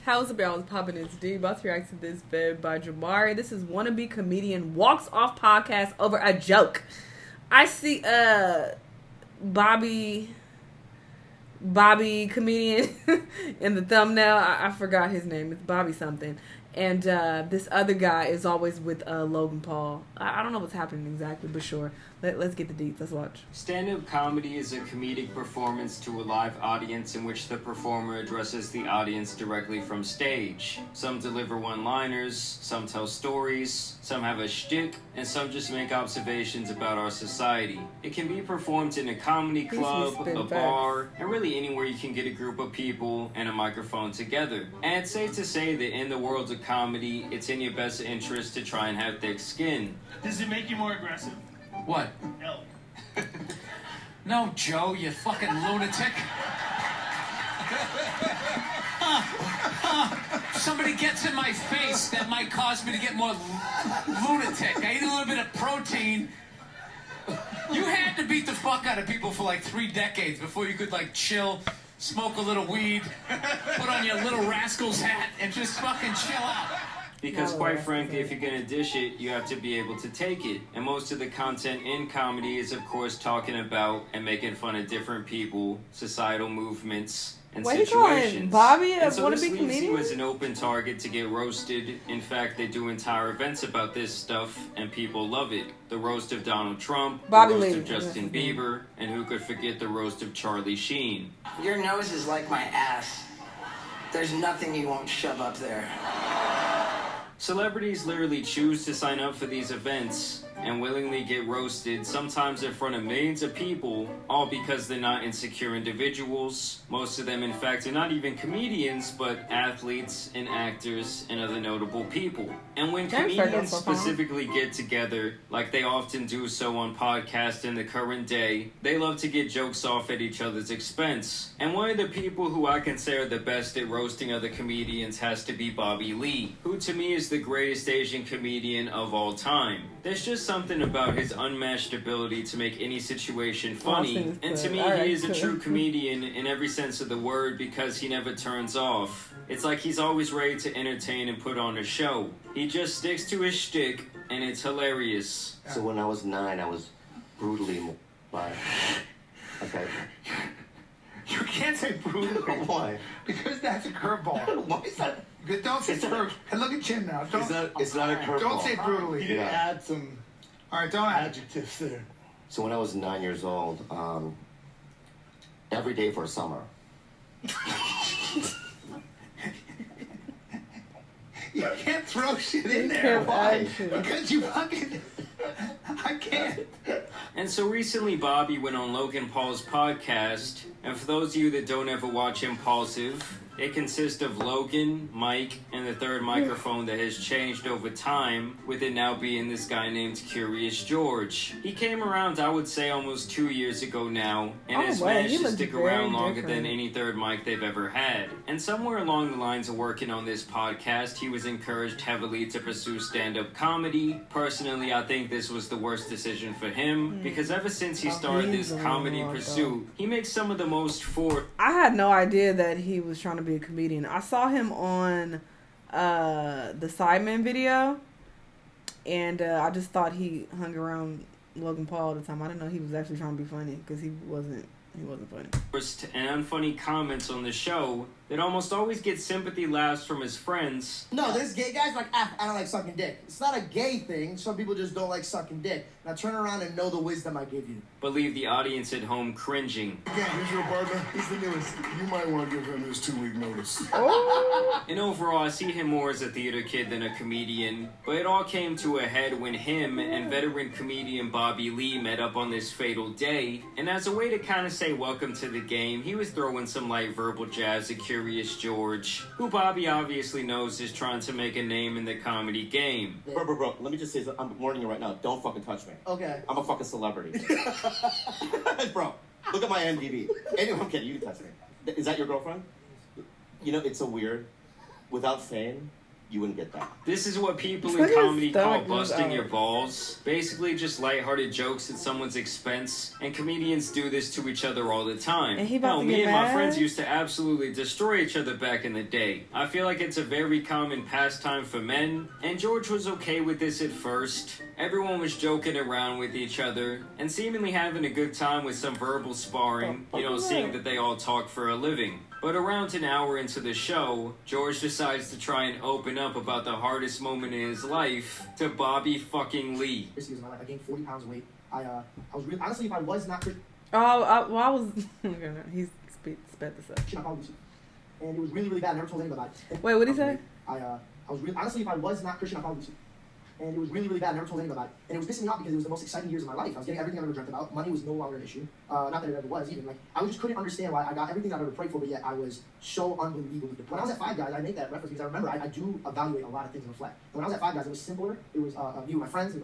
How's it been? Popping it's D. About to react to this vid by Jamari. This is Wannabe comedian walks off podcast over a joke. I see Bobby comedian in the thumbnail. I forgot his name. It's Bobby something. And this other guy is always with Logan Paul. I don't know what's happening exactly, but sure. Let's get the deets. Let's watch. Stand-up comedy is a comedic performance to a live audience in which the performer addresses the audience directly from stage. Some deliver one-liners, some tell stories, some have a shtick, and some just make observations about our society. It can be performed in a comedy club, a bar, and really anywhere you can get a group of people and a microphone together. And it's safe to say that in the world of comedy, it's in your best interest to try and have thick skin. Does it make you more aggressive? What? Elk. No, Joe, you fucking lunatic. Somebody gets in my face, that might cause me to get more lunatic. I eat a little bit of protein. You had to beat the fuck out of people for like 3 decades before you could like chill, smoke a little weed, put on your Little Rascals hat, and just fucking chill out. Because quite frankly, if you're gonna dish it, you have to be able to take it. And most of the content in comedy is, of course, talking about and making fun of different people, societal movements, and situations. Bobby, and so wanna this be leaves comedian? you as an open target to get roasted. In fact, they do entire events about this stuff, and people love it. The roast of Donald Trump, Bobby the roast Lee. of Justin Bieber, and who could forget the roast of Charlie Sheen. Your nose is like my ass. There's nothing you won't shove up there. Celebrities literally choose to sign up for these events and willingly get roasted, sometimes in front of millions of people, all because they're not insecure individuals. Most of them, in fact, are not even comedians, but athletes and actors and other notable people. And when comedians specifically get together, like they often do so on podcasts in the current day, they love to get jokes off at each other's expense. And one of the people who I can say are the best at roasting other comedians has to be Bobby Lee, who to me is the greatest Asian comedian of all time. There's just something about his unmatched ability to make any situation funny, and to me he is a true comedian in every sense of the word because he never turns off. It's like he's always ready to entertain and put on a show. He just sticks to his shtick, and it's hilarious. So when I was 9, I was brutally by... Okay. You can't say brutally. Why? Because that's a curveball. Why is that? Don't say brutally. And look at Chin now. It's not a curveball. Don't say brutally. You didn't add some All right, don't add. adjectives there. So when I was 9 years old, every day for summer. You can't throw shit in there. Why? Because you fucking... I can't. And so recently Bobby went on Logan Paul's podcast, and for those of you that don't ever watch Impulsive, it consists of Logan, Mike, and the third microphone that has changed over time, with it now being this guy named Curious George. He came around, I would say, almost 2 years ago now, and has managed to stick around longer than any third mic they've ever had. And somewhere along the lines of working on this podcast, he was encouraged heavily to pursue stand-up comedy. Personally, I think this was the worst decision for him, because ever since he started this comedy pursuit, he makes some of the most I had no idea that he was trying to be a comedian. I saw him on the Sidemen video, and I just thought he hung around Logan Paul all the time. I didn't know he was actually trying to be funny, because he wasn't funny. And unfunny comments on the show that almost always get sympathy laughs from his friends. No, there's gay guys like, I don't like sucking dick. It's not a gay thing. Some people just don't like sucking dick. Now turn around and know the wisdom I give you. But leave the audience at home cringing. Again, here's your partner. He's the newest. You might want to give him his 2-week notice. And overall, I see him more as a theater kid than a comedian. But it all came to a head when him and veteran comedian Bobby Lee met up on this fatal day. And as a way to kind of say welcome to the game, he was throwing some light verbal jabs at Curious George, who Bobby obviously knows is trying to make a name in the comedy game. Bro, let me just say something. I'm warning you right now. Don't fucking touch me. Okay. I'm a fucking celebrity. Bro, look at my MDB. Anyway, I'm kidding. You can touch me. Is that your girlfriend? You know, it's so weird. Without fame, you wouldn't get that. This is what people Look in at comedy his call stomach moves busting out. your balls. Basically just lighthearted jokes at someone's expense, and comedians do this to each other all the time. And he about Hell, to me get and my mad? friends used to absolutely destroy each other back in the day. I feel like it's a very common pastime for men, and George was okay with this at first. Everyone was joking around with each other, and seemingly having a good time with some verbal sparring, seeing that they all talk for a living. But around an hour into the show, George decides to try and open up about the hardest moment in his life to Bobby fucking Lee. This year's my life. I gained 40 pounds of weight. I was really, honestly, if I was not I was. He sped this up. I probably would. And it was really, really bad. I never told anybody about it. Wait, what did he say? I was really, honestly, if I was not Christian, I probably would. And it was really, really bad. I never told anybody about it. And it was pissing me off because it was the most exciting years of my life. I was getting everything I've ever dreamt about. Money was no longer an issue. Not that it ever was, even. Like, I just couldn't understand why I got everything I've ever prayed for, but yet I was so unbelievably depressed. When I was at Five Guys, I make that reference because I remember I do evaluate a lot of things and reflect. And when I was at Five Guys, it was simpler. It was me with my friends. It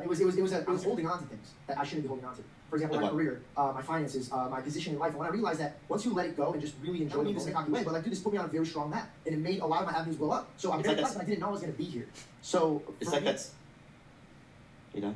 was holding on to things that I shouldn't be holding on to. For example, my career, my finances, my position in life. And when I realized that once you let it go and just really enjoy it, in a cocky way, but like, dude, this put me on a very strong map, and it made a lot of my avenues blow up. So I'm very blessed, but I didn't know I was going to be here. So It's like that's... You know?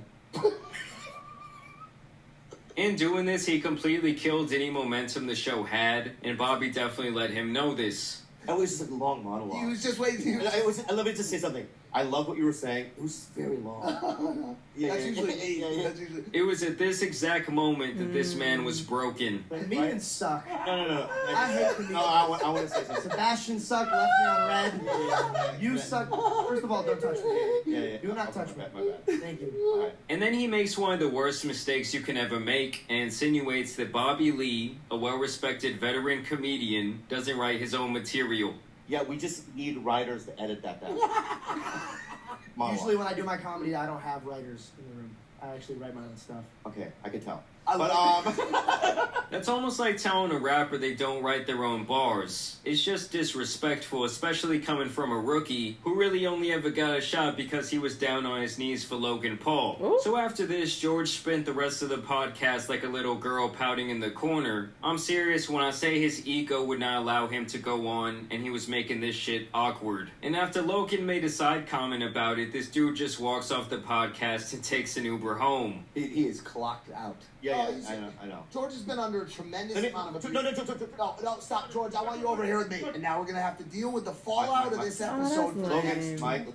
In doing this, he completely killed any momentum the show had, and Bobby definitely let him know this. It was just a long monologue. He was just waiting. Let me just say something. I love what you were saying. It was very long. That's usually 8. Yeah. That's usually... It was at this exact moment that this man was broken. Comedians suck. No. I hate comedians. No, I want to say something. Sebastian sucked, left me on red. You suck. First of all, don't touch me. Yeah. Do not touch me. My bad. Thank you. All right. And then he makes one of the worst mistakes you can ever make and insinuates that Bobby Lee, a well-respected veteran comedian, doesn't write his own material. Yeah, we just need writers to edit that down. Monologue. Usually when I do my comedy, I don't have writers in the room. I actually write my own stuff. Okay, I can tell. That's almost like telling a rapper they don't write their own bars. It's just disrespectful, especially coming from a rookie who really only ever got a shot because he was down on his knees for Logan Paul. Ooh. So after this, George spent the rest of the podcast like a little girl pouting in the corner. I'm serious when I say his ego would not allow him to go on, and he was making this shit awkward. And after Logan made a side comment about it, this dude just walks off the podcast and takes an Uber home. He is clocked out. Yeah, I know. George has been under a tremendous amount of abuse. No, Stop, George. I want you over here with me. And now we're going to have to deal with the fallout of this episode. that's Logan, Mike.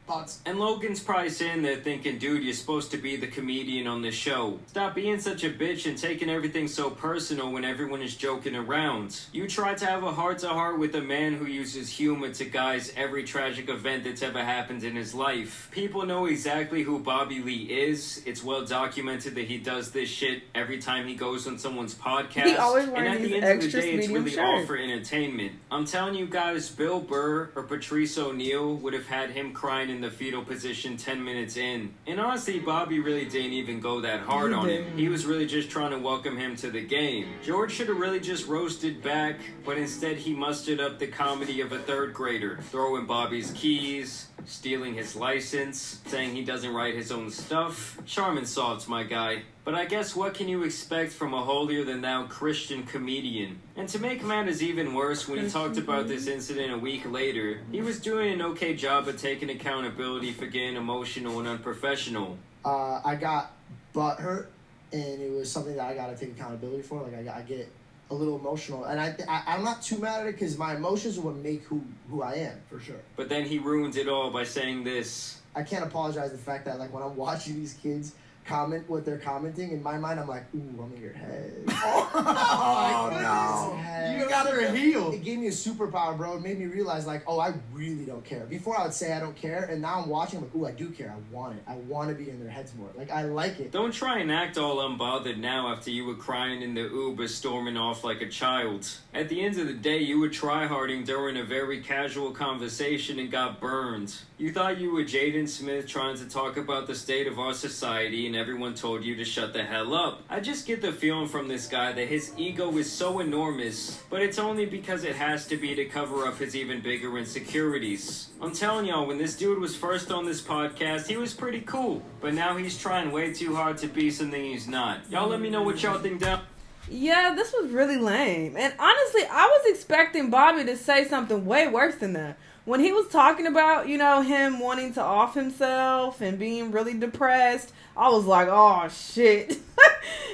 Thoughts? And Logan's probably sitting there thinking, dude, you're supposed to be the comedian on the show. Stop being such a bitch and taking everything so personal when everyone is joking around. You try to have a heart-to-heart with a man who uses humor to guise every tragic event that's ever happened in his life. People know exactly who Bobby Lee is. It's well documented that he does this shit every time he goes on someone's podcast. He always and wearing at these the end of the extra day, it's medium really all shirts. for entertainment. I'm telling you guys, Bill Burr or Patrice O'Neal would have had him crying in the fetal position 10 minutes in. And honestly, Bobby really didn't even go that hard on him. He was really just trying to welcome him to the game. George should have really just roasted back, but instead he mustered up the comedy of a third grader, throwing Bobby's keys, stealing his license, saying he doesn't write his own stuff. Charm and soft, my guy. But I guess what can you expect from a holier-than-thou Christian comedian? And to make matters even worse, when he talked about this incident a week later, he was doing an okay job of taking accountability for getting emotional and unprofessional. I got butt hurt, and it was something that I got to take accountability for. Like, I get a little emotional, and I'm not too mad at it because my emotions are what make who I am, for sure. But then he ruins it all by saying this. I can't apologize the fact that, like, when I'm watching these kids comment what they're commenting, in my mind I'm like, ooh, I'm in your head. Oh, no. You got her healed. It gave me a superpower, bro. It made me realize, like, oh, I really don't care. Before I would say I don't care, and now I'm watching, I'm like, ooh, I do care. I want it. I want to be in their heads more. Like, I like it. Don't try and act all unbothered now after you were crying in the Uber storming off like a child. At the end of the day, you were tryharding during a very casual conversation and got burned. You thought you were Jaden Smith trying to talk about the state of our society and everyone told you to shut the hell up. I just get the feeling from this guy that his ego is so enormous, but it's only because it has to be to cover up his even bigger insecurities. I'm telling y'all, when this dude was first on this podcast, he was pretty cool, but now he's trying way too hard to be something he's not. Y'all let me know what y'all think down. Yeah, this was really lame. And honestly, I was expecting Bobby to say something way worse than that. When he was talking about, him wanting to off himself and being really depressed, I was like, oh shit.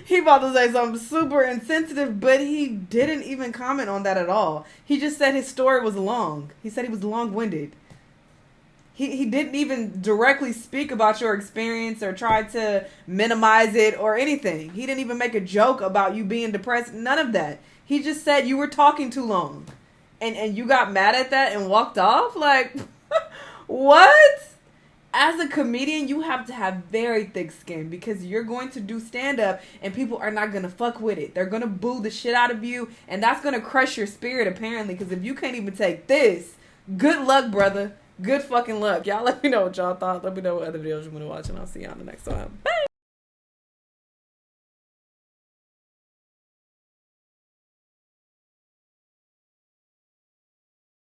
He about to say something super insensitive, but he didn't even comment on that at all. He just said his story was long. He said he was long-winded. He didn't even directly speak about your experience or try to minimize it or anything. He didn't even make a joke about you being depressed. None of that. He just said you were talking too long. And you got mad at that and walked off? Like, what? As a comedian, you have to have very thick skin because you're going to do stand-up and people are not going to fuck with it. They're going to boo the shit out of you and that's going to crush your spirit apparently because if you can't even take this, good luck, brother. Good fucking luck. Y'all let me know what y'all thought. Let me know what other videos you want to watch and I'll see y'all in the next time. Bye!